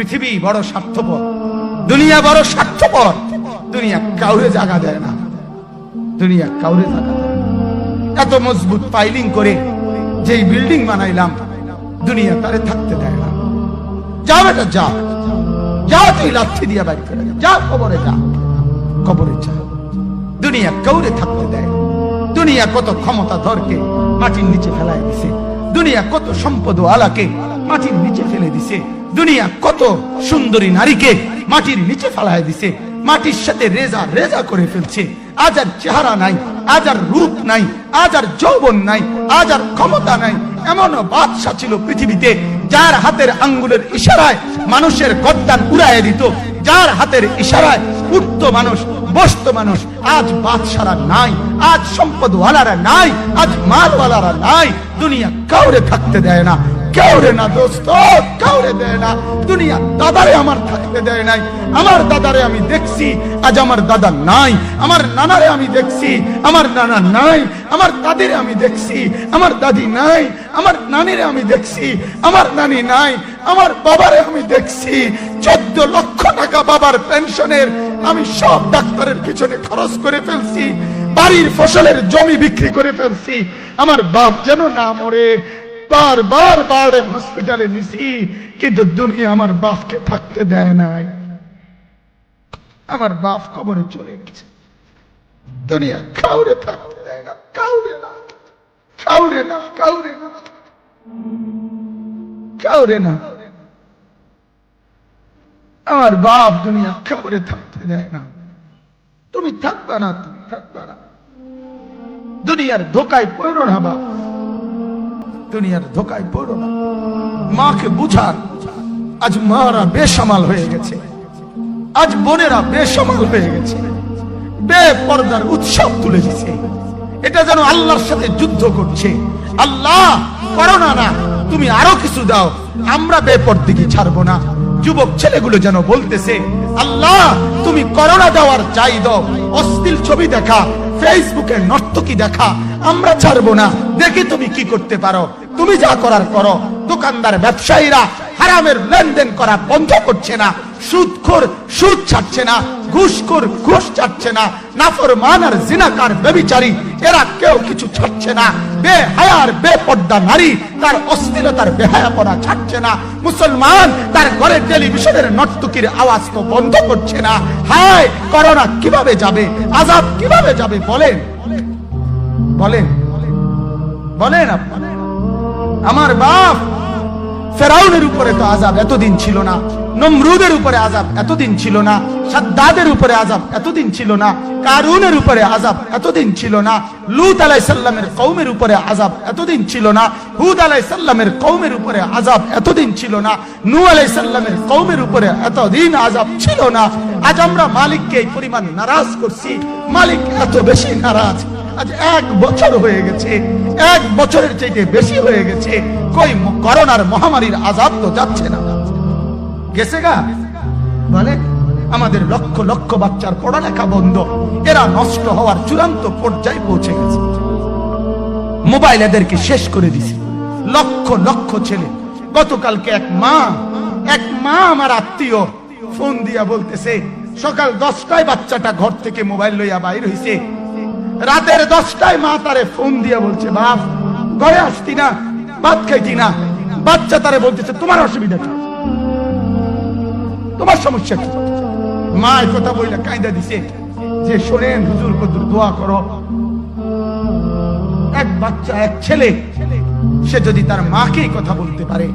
পৃথিবী বড় স্বার্থপর, দুনিয়া বড় স্বার্থপর। দুনিয়া কাউরে জায়গা দেয় না, দুনিয়া কাউরে জায়গা দেয় না। এত মজবুত পাইলিং করে যেই বিল্ডিং বানাইলাম, দুনিয়া তারে থাকতে দেয় না। যা বেটা যা, যা তুই লাথি দিয়া বাড়ি করে যা, কবরে যা, কবরে যা। দুনিয়া কাউরে থাকতে দেয় না। দুনিয়া কত ক্ষমতাধরকে মাটির নিচে ফেলায় দিছে, দুনিয়া কত সম্পদ আলাকে মাটির নিচে ফেলে দিছে, দুনিয়া কত সুন্দরী নারীকে মাটির নিচে ফেলায় দিছে, মাটির সাথে রেজা রেজা করে ফেলছে। আজ আর চেহারা নাই, আজ আর রূপ নাই, আজ আর যৌবন নাই, আজ আর ক্ষমতা নাই। এমন বাদশা ছিল পৃথিবীতে যার হাতের আঙ্গুলের ইশারায় মানুষের গর্দান উড়াইয়া দিত, যার হাতের ইশারায় উঠতো মানুষ, বসতো মানুষ। আজ বাদশারা নাই, আজ সম্পদওয়ালারা নাই, আজ মালওয়ালারা নাই। দুনিয়া কাউরে থাকতে দেয় না, কাউরে না দোস্ত, কাউরে দেয় না। দুনিয়া দাদারে আমার থাকতে দেয় নাই। আমার দাদারে আমি দেখছি, আজ আমার দাদা নাই। আমার নানারে আমি দেখছি, আমার নানা নাই। আমার দাদিরে আমি দেখছি, আমার দাদি নাই। আমার নানিরে আমি দেখছি, আমার নানি নাই। আমার বাবারে আমি দেখছি, 14 লক্ষ টাকা বাবার পেনশনের আমি সব ডাক্তারের পিছনে খরচ করে ফেলছি, বাড়ির ফসলের জমি বিক্রি করে ফেলছি। আমার বাপ যেন না মরে বারবার বারে হসপিটালে নিছি, কিন্তু দুনিয়া আমার বাপকে থাকতে দেয় নাই। আমার বাপ কবরে চলে গেছে। দুনিয়া কাউরে থাকতে দেয় না, কাউরে না, কাউরে না, কাউরে না, কাউরে না। আমার বাপ দুনিয়া কাউরে থাকতে দেয় না। তুমি থাকবা না, তুমি থাকবা না। দুনিয়ার ধোকায় পড়ো না বাপ, দুনিয়ার ধোকায় পড়ো না। মাকে বুঝান। আজ মারা বেসামাল হয়ে গেছে, আজ বোনেরা বেসামাল হয়ে গেছে, বেপরদার উৎসব তুলে দিছে। এটা যেন আল্লাহর সাথে যুদ্ধ করছে। আল্লাহ করোনা না, তুমি আরো কিছু দাও, আমরা বেপরদিকে ছাড়বো না। যুবক ছেলেগুলো যেন বলতেছে, আল্লাহ তুমি করোনা দেওয়ার চাই দাও, অশ্লীল ছবি দেখা, ফেসবুকে নর্তকী দেখা, আমরা ছাড়বো না। দেখি তুমি কি করতে পারো, তুমি যা করার করো। দোকানদার ব্যবসায়ীরা হারামের লেনদেন করা বন্ধ করছে না, সুদখোর সুদ ছাড়ছে না, ঘুষখোর ঘুষ ছাড়ছে না, নাফরমান আর জিনাকার ব্যভিচারী এরা কেউ কিছু ছাড়ছে না। বেহায়ার বেপর্দা নারী তার অশ্লীলতার বেহায়াপনা ছাড়ছে না। মুসলমান তার ঘরে টেলিভিশনের নর্তকীর আওয়াজ তো বন্ধ করছে না। হায় করোনা কিভাবে যাবে, আযাব কিভাবে যাবে বলেন, বলেন, বলেন আপনি। আমার বাপ ফেরাউনের উপরে তো আযাব এতদিন ছিল না, নমরুদের উপরে আযাব এতদিন ছিল না, সাদ্দাদের উপরে আযাব এতদিন ছিল না, কারুনের উপরে আযাব এতদিন ছিল না, লূত আলাইহিস সালামের কওমের উপরে আযাব এতদিন ছিল না, হুদ আলাইহিস সালামের কওমের উপরে আযাব এতদিন ছিল না, নূহ আলাইহিস সালামের কওমের উপরে এতদিন আযাব ছিল না। আজ আমরা মালিককে এই পরিমাণ নারাজ করছি, মালিক এত বেশি নারাজ। আজ 1 বছর হয়ে গেছে, 1 বছরের চাইতে বেশি হয়ে গেছে, কই করোনার মহামারীর আযাব তো যাচ্ছে না, গেছে গা বলে। আমাদের লক্ষ লক্ষ বাচ্চার পড়ালেখা বন্ধ, এরা নষ্ট হওয়ার চূড়ান্ত পর্যায়ে পৌঁছে গেছে। মোবাইল এদেরকে শেষ করে দিছে। লক্ষ লক্ষ ছেলে। গতকালকে এক মা আমার আত্মীয় ফোন দিয়া বলতেছে, সকাল 10টায় বাচ্চাটা ঘর থেকে মোবাইল লইয়া বাইর হইছে, রাতের 10টায় মা তারে ফোন দিয়া বলছে, বাপ ঘরে আসতি না, ভাত খাইতি না। বাচ্চা তারে বলতেছে, তোমার অসুবিধা কি, তোমার সমস্যা কি? মা এই কথা বইলা কাঁদা দিছে যে, শোনেন হুজুর কদ্দুর দোয়া করো। এক বাচ্চা, এক ছেলে, সে যদি তার মাকে কথা বলতে পারে,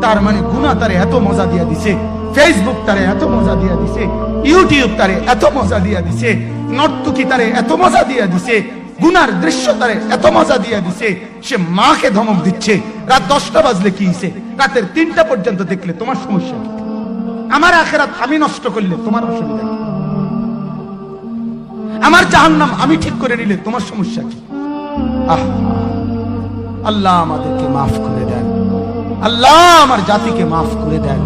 তার মানে গুনাহ তারে এত মজা দিয়া দিছে, ফেসবুক তারে এত মজা দিয়া দিছে, ইউটিউব তারে এত মজা দিয়া দিছে, নর্তকী তারে এত মজা দিয়া দিছে, গুনার দৃশ্য তারে এত মজা দিয়া দিছে, সে মাকে ধমক দিচ্ছে। রাত 10টা বাজলে কি হইছে, রাতের 3টা পর্যন্ত দেখলে তোমার সমস্যা কি? আমার আখিরাত আমি নষ্ট করলে তোমার অসুবিধা কি? আমার জাহান্নাম আমি ঠিক করে নিলে তোমার সমস্যা কি? আল্লাহ আমাদেরকে মাফ করে দেন, আল্লাহ আমার জাতিকে মাফ করে দেন।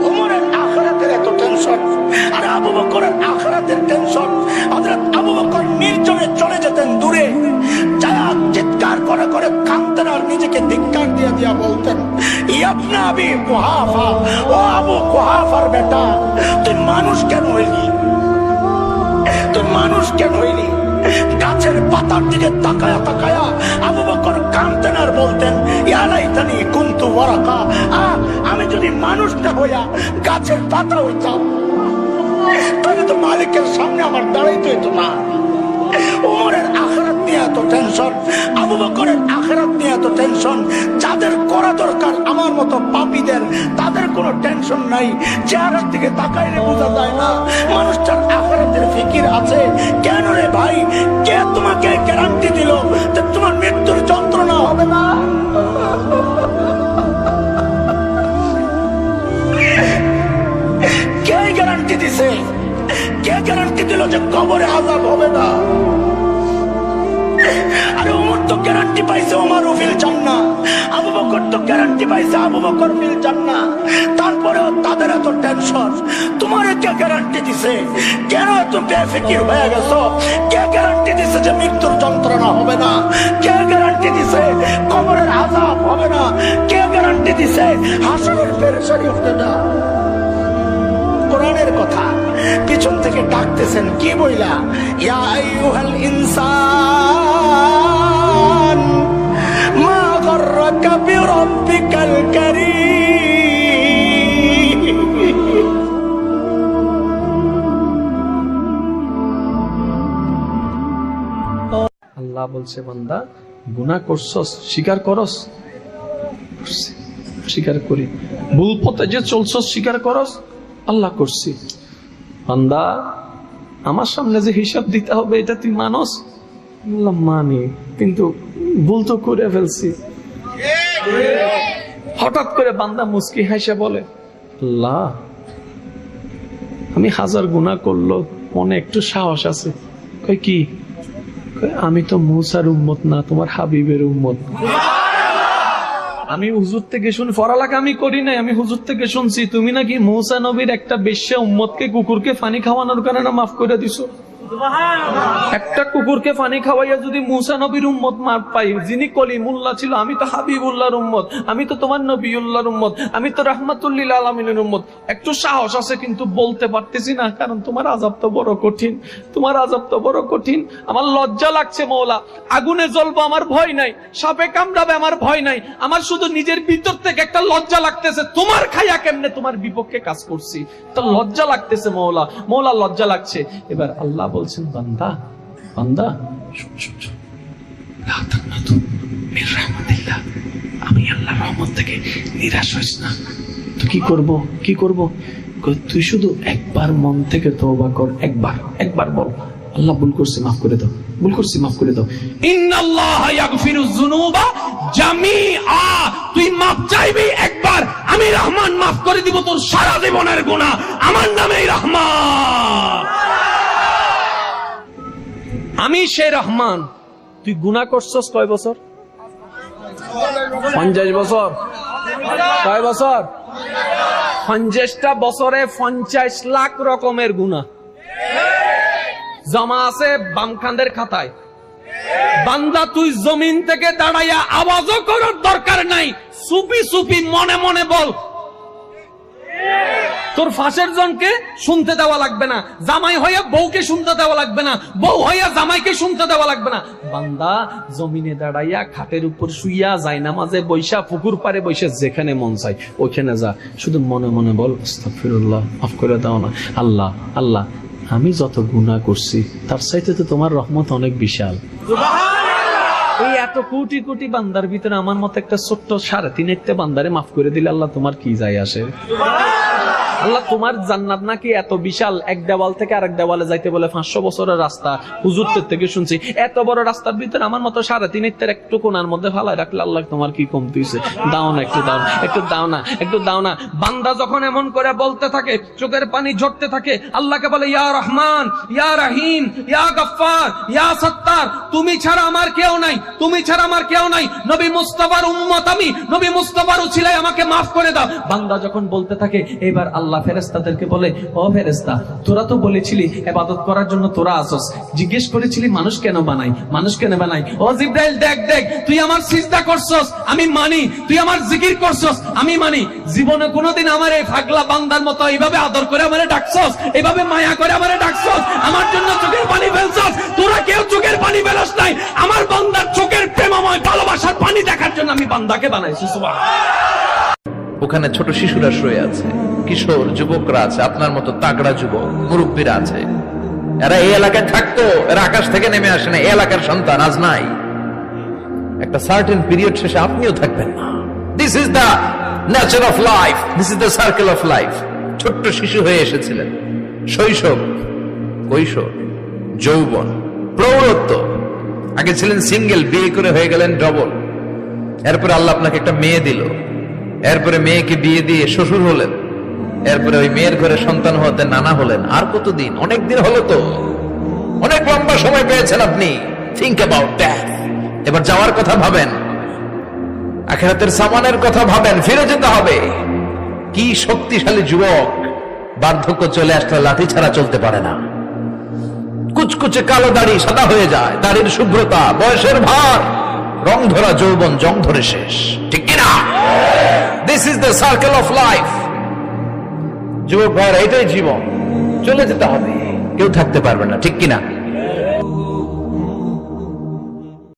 ওমরের আখিরাতের এত টেনশন, আর আবু বকরের আখিরাতের টেনশন। হযরত আবু বকর নির্জনে চলে যেতেন দূরে, যায়া চিৎকার করে করে কাঁদতেন আর নিজেকে ধিক্কার দিয়ে দিয়া বলতেন, ইবনে আবি কুহাফা, ও আবু কুহাফার বেটা, তুই মানুষ কেন হইলি? তুই মানুষ কেন হইলি? গাছের পাতার দিকে তাকায়া তাকায়া আবু বকর কাঁদতেন আর বলতেন, ইয়া লাইতানি কুনতু ওয়ারাকা, আমি যদি মানুষ না হইয়া গাছের পাতা হইতাম তাহলে তো মালিকের সামনে আমার দাঁড়াইতে হইতো না। ওমরের আখিরাত নিয়ে এত টেনশন, আবু বকরের আখিরাত নিয়ে এত টেনশন, যাদের করা দরকার আমার মতো পাপীদের, তাদের কোনো টেনশন নাই। চেহারার দিকে তাকাইলে বোঝা যায় না মানুষটার আখিরাতের ফিকির আছে। কেন রে ভাই, কে তোমাকে গ্যারান্টি দিল যে তোমার মৃত্যুর যন্ত্রণা হবে না? কে গ্যারান্টি দিছে? কে গ্যারান্টি দিল যে কবরে আযাব হবে না? আরে ওমর তো গ্যারান্টি পাইছে ওমর ফিল জান্নাহ, আবু বকর তো গ্যারান্টি পাইছে আবু বকর ফিল জান্নাহ। তারপরেও তাদের এত টেনশন, তোমারে কে গ্যারান্টি দিছে? কেন এত বেফিকির হয়ে গেছো? কে গ্যারান্টি দিছে যে মৃত্যুর যন্ত্রণা হবে না? কে গ্যারান্টি দিছে কবরের আযাব হবে না? কে গ্যারান্টি দিছে হাসরের পেরেশানি হবে না? কোরআনের কথা পিছন থেকে ডাকতেছেন কি বইলা, ইয়া আইয়ুহাল ইনসান মা গাররাকা বিরাব্বিকাল কারীম। আল্লাহ বলছে, বান্দা গুনাহ করছস, স্বীকার করস? স্বীকার করি। ভুল পথে যে চলছস, স্বীকার করস? আল্লাহ করছি। বান্দা আমার সামনে যে হিসাব দিতে হবে এটা তুই মানস? আল্লাহ মানি, কিন্তু ভুল তো করে ফেলছি। হঠাৎ করে বান্দা মুস্কি হাসে বলে, আল্লাহ আমি হাজার গুনাহ করলো, মনে একটু সাহস আছে। কই কি? আমি তো মুসার উম্মত না, তোমার হাবিবের উম্মত। আমি হুজুর থেকে শুনি, পড়ালেখা আমি করি নাই, আমি হুজুর থেকে শুনছি তুমি নাকি মুসা নবীর একটা বেশ্যা উম্মতকে কুকুরকে পানি খাওয়ানোর কারণে মাফ করে দিছো। একটা কুকুরকে পানি খাওয়াইয়া যদি মুসা নবীর উম্মত মাফ পাই, যিনি কলিমুল্লাহ ছিল, আমি তো হাবিবুল্লাহর উম্মত, আমি তো তোমার নবিউল্লাহর উম্মত, আমি তো রাহমাতুল্লিল আলামিনের উম্মত। একটু সাহস আছে কিন্তু বলতে পারতেছি না, কারণ তোমার আযাব তো বড় কঠিন, তোমার আযাব তো বড় কঠিন। আমার লজ্জা লাগছে মওলা, আগুনে জ্বলবো আমার ভয় নাই, সাপে কামড়াবে আমার ভয় নাই, আমার শুধু নিজের ভিতর থেকে একটা লজ্জা লাগতেছে, তোমার খাইয়া কেমনে তোমার বিপক্ষে কাজ করছি, তো লজ্জা লাগতেছে মওলা, মওলা লজ্জা লাগছে। এবার আল্লাহ বলছেন, বান্দা বান্দা আমি আল্লাহর রহমত থেকে নিরাশ হইস না। তো কি করব? কি করব? তুই শুধু একবার মন থেকে তওবা কর, একবার বল, আল্লাহ ভুল করছি মাফ করে দাও, ভুল করছি মাফ করে দাও। ইন্নাল্লাহা ইয়াগফিরুয যুনুবা জামিআ, তুই মাফ চাইবি একবার, আমি রহমান মাফ করে দিব তোর সারা জীবনের গুনাহ, আমার নামেই রহমান। আমি সে রহমান। তুই গুনাহ করছস কয় বছর? 50 বছর। কয় বছর? 50টা বছরে 50 লাখ রকমের গুনাহ জমা আছে বামখান্দের খাতায়। বান্দা তুই জমিন থেকে দাঁড়াইয়া আওয়াজও করার দরকার নাই, চুপি চুপি মনে মনে বল, তোর ফাঁসের জনকে শুনতে দেওয়া লাগবে না, জামাই হইয়া বউকে শুনতে দেওয়া লাগবে না, বউ হইয়া জামাইকে শুনতে দেওয়া লাগবে না। বান্দা জমিনে দাঁড়াইয়া খাটের উপর শুইয়া যায় নামাজে বৈশা, পুকুর পারে বৈশা, যেখানে মন চাই ওইখানে যা, শুধু মনে মনে বল, আস্তাগফিরুল্লাহ, মাফ করে দাও না আল্লাহ। আল্লাহ আমি যত গুনাহ করছি তার চাইতে তো তোমার রহমত অনেক বিশাল। এই এত কোটি কোটি বান্দার ভিতরে আমার মতো একটা ছোট্ট 3.5 বান্দারে মাফ করে দিলে আল্লাহ তোমার কি যায় আসে? আল্লাহ তোমার জান্নাত নাকি এত বিশাল, এক দেওয়াল থেকে আরেক দেওয়ালে যাইতে বলে 500 বছরের রাস্তা, হুজুরদের থেকে শুনছি। এত বড় রাস্তার ভিতরে আমার মতো 3.5 একটু কোনার মধ্যে ফালায় রাখলে আল্লাহ তোমার কি কমতি হইছে? দাও না, একটু দাও, একটু দাও না, একটু দাও না। বান্দা যখন এমন করে বলতে থাকে, চোখের পানি ঝরতে থাকে, আল্লাহকে বলে, ইয়া রহমান, ইয়া রহিম, ইয়া গফফার, ইয়া সত্তার, তুমি ছাড়া আমার কেউ নাই, তুমি ছাড়া আমার কেউ নাই, নবী মুস্তাফার উম্মত আমি, নবী মুস্তাফার উছিলায় আমাকে মাফ করে দাও। বান্দা যখন বলতে থাকে, এবার আল্লাহ আল্লাহ ফেরেশতাদেরকে বলে, ও ফেরেশতা, তোরা তো বলেছিলি ইবাদত করার জন্য তোরা আসস, জিজ্ঞেস করেছিলি মানুষ কেন বানাই, মানুষ কেন বানাই। ও জিবরাইল, দেখ দেখ, তুই আমার সিজদা করছস, আমি মানি, তুই আমার জিকির করছস, আমি মানি। জীবনে কোনোদিন আমার এই পাগলা বান্দার মতো এইভাবে আদর করে আমারে ডাকছস, এইভাবে মায়া করে আমারে ডাকছস, আমার জন্য চোখের পানি ফেলছস। তোরা কেউ চোখের পানি ফেলস নাই, আমার বান্দার চোখের প্রেমময় ভালোবাসার পানি দেখার জন্য আমি বান্দাকে বানাইছি। সুবহানাল্লাহ। ওখানে ছোট শিশুরা শুয়ে আছে, কিশোর যুবকরা আছে, আপনার মতো তাগড়া যুবক মুরব্বীরা আছে। এরা এই এলাকায় থাকতো, এরা আকাশ থেকে নেমে আসে না, এই এলাকার সন্তান আজ নাই। একটা সার্টেন পিরিয়ড শেষে আপনিও থাকবেন না। This is the nature of life, this is the circle of life. ছোট্ট শিশু হয়ে এসেছিলেন, শৈশব, কৈশোর, যৌবন, প্রৌঢ়ত্ব। আগে ছিলেন সিঙ্গেল, বিয়ে করে হয়ে গেলেন ডবল। এরপরে আল্লাহ আপনাকে একটা মেয়ে দিল, এরপরে মেয়েকে বিয়ে দিয়ে শ্বশুর হলেন, এরপরে ওই মেয়ের ঘরে সন্তান হতে নানা হলেন। আর কতদিন? অনেক দিন হলো তো, অনেক লম্বা সময় পেয়েছেন আপনি। Think about that. এবার যাওয়ার কথা ভাবেন, আখিরাতের সামানের কথা ভাবেন, ফিরে যেতে হবে। কি শক্তিশালী যুবক, বার্ধক্য চলে আসলে লাঠি ছাড়া চলতে পারে না। কুচকুচে কালো দাড়ি সাদা হয়ে যায়, দাড়ির শুভ্রতা, বয়সের ভার, রং ধরা যৌবন জং ধরে শেষ, ঠিক কিনা? This is the circle of life. যুবক ভাইরা, এটাই জীবন, চলে যেতে হবে, কেউ থাকতে পারবে না, ঠিক কিনা?